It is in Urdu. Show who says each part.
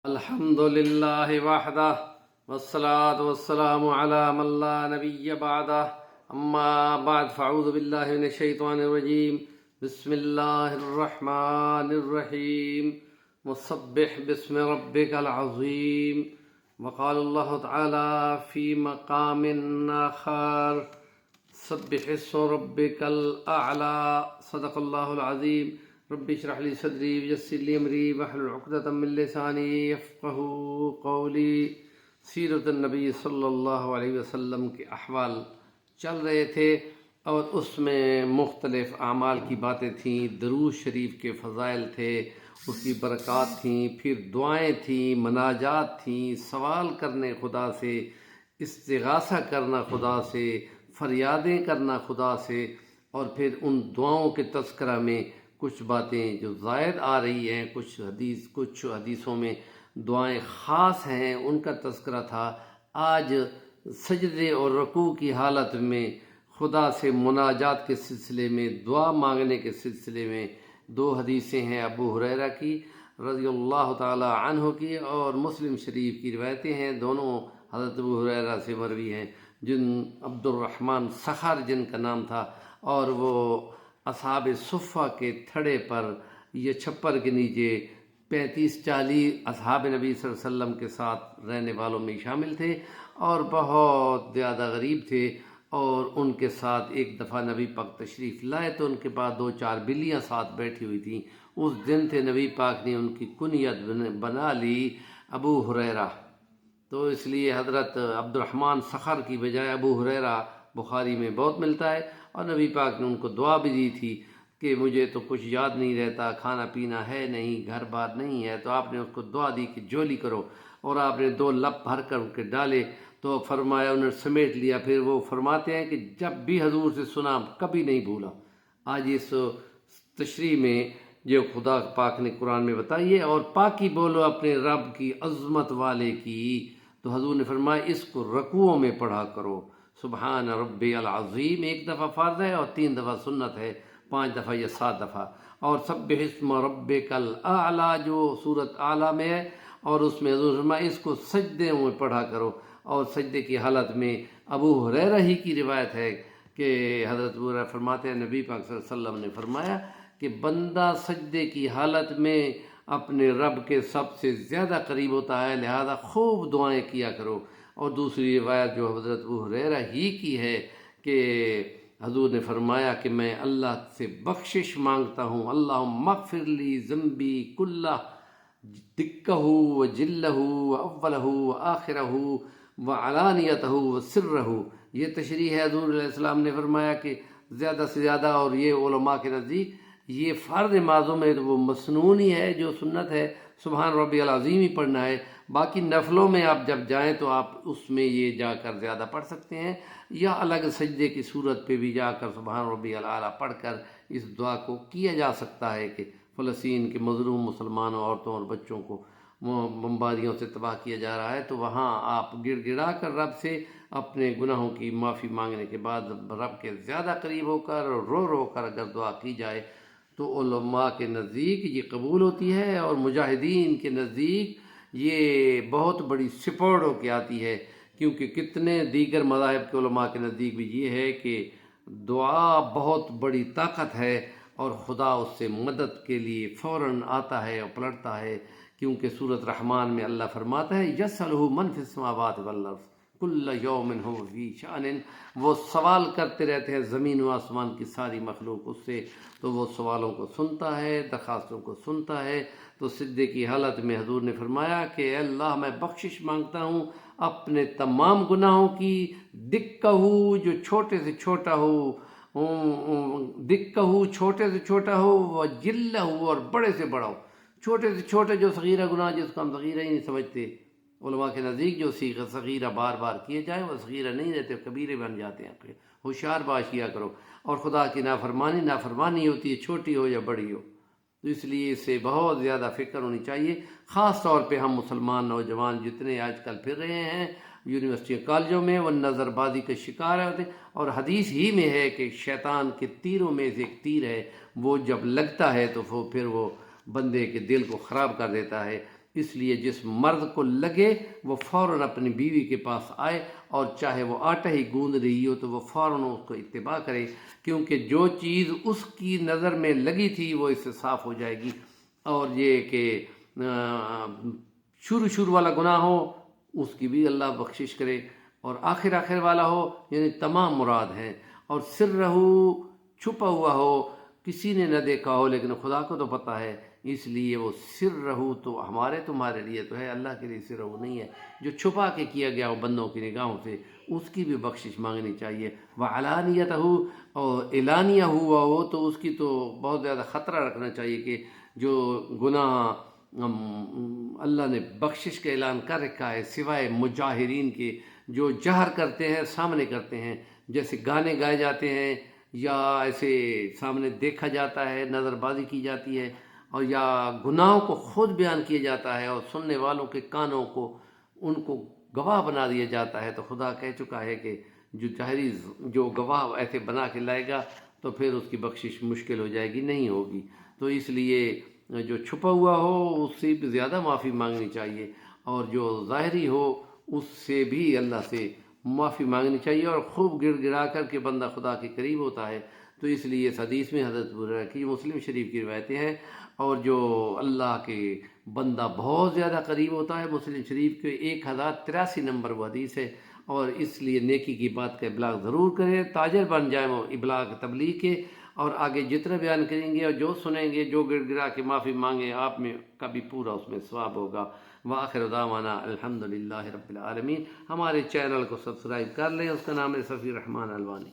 Speaker 1: الحمد لله وحده والصلاة والسلام على من لا نبي بعده أما بعد فأعوذ بالله من الشيطان الرجيم بسم الله الرحمن الرحيم وسبح باسم ربك العظيم وقال الله تعالى في مقام آخر سبح اسم ربك الأعلى صدق الله العظيم رب اشرح لي صدری ویسر لی امری واحلل عقدۃ من لسانی یفقہوا قولی۔ سیرت النبی صلی اللہ علیہ وسلم کے احوال چل رہے تھے اور اس میں مختلف اعمال کی باتیں تھیں، درود شریف کے فضائل تھے، اس کی برکات تھیں، پھر دعائیں تھیں، مناجات تھیں، سوال کرنے خدا سے، استغاثہ کرنا خدا سے، فریادیں کرنا خدا سے، اور پھر ان دعاؤں کے تذکرہ میں کچھ باتیں جو زائد آ رہی ہیں، کچھ حدیثوں میں دعائیں خاص ہیں، ان کا تذکرہ تھا۔ آج سجدے اور رکوع کی حالت میں خدا سے مناجات کے سلسلے میں، دعا مانگنے کے سلسلے میں دو حدیثیں ہیں، ابو ہریرہ کی رضی اللہ تعالی عنہ کی اور مسلم شریف کی روایتیں ہیں، دونوں حضرت ابو ہریرہ سے مروی ہیں، عبد الرحمن سخر جن کا نام تھا، اور وہ اصحاب صفہ کے تھڑے پر یا چھپر کے نیچے 35-40 اصحاب نبی صلی اللہ علیہ وسلم کے ساتھ رہنے والوں میں شامل تھے اور بہت زیادہ غریب تھے، اور ان کے ساتھ ایک دفعہ نبی پاک تشریف لائے تو ان کے پاس 2-4 بلیاں ساتھ بیٹھی ہوئی تھیں۔ اس دن تھے نبی پاک نے ان کی کنیت بنا لی ابو ہریرہ، تو اس لیے حضرت عبد الرحمن سخر کی بجائے ابو ہریرہ بخاری میں بہت ملتا ہے، اور نبی پاک نے ان کو دعا بھی دی تھی کہ مجھے تو کچھ یاد نہیں رہتا، کھانا پینا ہے نہیں، گھر بار نہیں ہے، تو آپ نے اس کو دعا دی کہ جولی کرو، اور آپ نے 2 لب بھر کر ان کے ڈالے تو فرمایا انہوں نے سمیٹ لیا۔ پھر وہ فرماتے ہیں کہ جب بھی حضور سے سنا کبھی نہیں بھولا۔ آج اس تشریح میں جو خدا پاک نے قرآن میں بتائی ہے، اور پاکی بولو اپنے رب کی عظمت والے کی، تو حضور نے فرمایا اس کو رکوعوں میں پڑھا کرو، سبحان ربی العظیم 1 دفعہ فرض ہے اور 3 دفعہ سنت ہے، 5 دفعہ یا 7 دفعہ، اور سبح اسم ربک الاعلی جو صورت اعلیٰ میں ہے، اور اس میں حضور فرمایا اس کو سجدے میں پڑھا کرو، اور سجدے کی حالت میں ابو ہریرہ ہی کی روایت ہے کہ حضرت ابو ہریرہ فرماتے ہیں نبی پاک صلی اللہ علیہ وسلم نے فرمایا کہ بندہ سجدے کی حالت میں اپنے رب کے سب سے زیادہ قریب ہوتا ہے، لہذا خوب دعائیں کیا کرو۔ اور دوسری روایت جو حضرت ابو ہریرہ ہی کی ہے کہ حضور نے فرمایا کہ میں اللہ سے بخشش مانگتا ہوں، اللہم اغفر لی ذنبی کلہ دکہ و جلہ و اولہ و آخرہ و علانیتہ و سرہ۔ یہ تشریح ہے، حضور علیہ السلام نے فرمایا کہ زیادہ سے زیادہ، اور یہ علماء کے نزدیک یہ فرض معظوم ہے، تو وہ مسنون ہی ہے، جو سنت ہے سبحان ربی العظیم ہی پڑھنا ہے۔ باقی نفلوں میں آپ جب جائیں تو آپ اس میں یہ جا کر زیادہ پڑھ سکتے ہیں، یا الگ سجدے کی صورت پہ بھی جا کر سبحان ربی الاعلیٰ پڑھ کر اس دعا کو کیا جا سکتا ہے کہ فلسطین کے مظلوم مسلمانوں، عورتوں اور بچوں کو بمباریوں سے تباہ کیا جا رہا ہے، تو وہاں آپ گڑ گڑا کر رب سے اپنے گناہوں کی معافی مانگنے کے بعد رب کے زیادہ قریب ہو کر رو رو کر اگر دعا کی جائے تو علماء کے نزدیک یہ قبول ہوتی ہے، اور مجاہدین کے نزدیک یہ بہت بڑی سپورٹ ہو کے آتی ہے، کیونکہ کتنے دیگر مذاہب کے علماء کے نزدیک بھی یہ ہے کہ دعا بہت بڑی طاقت ہے، اور خدا اس سے مدد کے لیے فوراً آتا ہے اور پلٹتا ہے، کیونکہ سورۃ رحمان میں اللہ فرماتا ہے یسألہ من فی السماوات والارض کل یوم ہو فی شأن، وہ سوال کرتے رہتے ہیں زمین و آسمان کی ساری مخلوق اس سے، تو وہ سوالوں کو سنتا ہے، درخواستوں کو سنتا ہے۔ تو سجدے کی حالت میں حضور نے فرمایا کہ اے اللہ میں بخشش مانگتا ہوں اپنے تمام گناہوں کی، دکہ ہو جو چھوٹے سے چھوٹا ہو، دکہ ہو چھوٹے سے چھوٹا ہو، وہ جلہ ہو اور بڑے سے بڑا ہو۔ چھوٹے سے چھوٹے جو صغیرہ گناہ جس کو ہم صغیرہ ہی نہیں سمجھتے، علماء کے نزدیک جو صغیرہ بار بار کیے جائیں وہ صغیرہ نہیں رہتے، کبیرے بن جاتے ہیں۔ ہوشیار باش کیا کرو، اور خدا کی نافرمانی ہوتی ہے، چھوٹی ہو یا بڑی ہو، تو اس لیے اس سے بہت زیادہ فکر ہونی چاہیے۔ خاص طور پہ ہم مسلمان نوجوان جتنے آج کل پھر رہے ہیں یونیورسٹی کالجوں میں، وہ نظر بازی کے شکار ہوتے ہیں، اور حدیث ہی میں ہے کہ شیطان کے تیروں میں سے ایک تیر ہے، وہ جب لگتا ہے تو پھر وہ بندے کے دل کو خراب کر دیتا ہے۔ اس لیے جس مرد کو لگے وہ فوراً اپنی بیوی کے پاس آئے، اور چاہے وہ آٹا ہی گوندھ رہی ہو تو وہ فوراً اس کو اتباع کرے، کیونکہ جو چیز اس کی نظر میں لگی تھی وہ اس سے صاف ہو جائے گی۔ اور یہ کہ شروع والا گناہ ہو اس کی بھی اللہ بخشش کرے، اور آخر والا ہو یعنی تمام مراد ہیں، اور سر رہو چھپا ہوا ہو، کسی نے نہ دیکھا ہو لیکن خدا کو تو پتہ ہے، اس لیے وہ سر رہو تو تمہارے لیے تو ہے، اللہ کے لیے سر رہو نہیں ہے۔ جو چھپا کے کیا گیا ہو بندوں کی نگاہوں سے اس کی بھی بخشش مانگنی چاہیے۔ وعلانیتہ، اور اعلانیہ ہوا ہو تو اس کی تو بہت زیادہ خطرہ رکھنا چاہیے کہ جو گناہ اللہ نے بخشش کا اعلان کر رکھا ہے سوائے مجاہرین کے، جو جہر کرتے ہیں سامنے کرتے ہیں، جیسے گانے گائے جاتے ہیں یا ایسے سامنے دیکھا جاتا ہے، نظر بازی کی جاتی ہے، اور یا گناہوں کو خود بیان کیا جاتا ہے اور سننے والوں کے کانوں کو ان کو گواہ بنا دیا جاتا ہے، تو خدا کہہ چکا ہے کہ جو گواہ ایسے بنا کے لائے گا تو پھر اس کی بخشش مشکل ہو جائے گی، نہیں ہوگی۔ تو اس لیے جو چھپا ہوا ہو اس سے بھی زیادہ معافی مانگنی چاہیے، اور جو ظاہری ہو اس سے بھی اللہ سے معافی مانگنی چاہیے، اور خوب گڑ گڑا کر کے بندہ خدا کے قریب ہوتا ہے۔ تو اس لیے اس حدیث میں حضرت ابو ہریرہ کی مسلم شریف کی روایتیں ہیں، اور جو اللہ کے بندہ بہت زیادہ قریب ہوتا ہے، مسلم شریف کے 1083 نمبر وہ حدیث ہے، اور اس لیے نیکی کی بات کا ابلاغ ضرور کریں، تاجر بن جائیں وہ ابلاغ تبلیغ کے، اور آگے جتنا بیان کریں گے اور جو سنیں گے، جو گڑ گڑا کے معافی مانگیں، آپ میں کبھی پورا اس میں ثواب ہوگا۔ وآخر دعوانا الحمدللہ رب العالمین۔ ہمارے چینل کو سبسکرائب کر لیں، اس کا نام ہے صفی الرحمن الوانی۔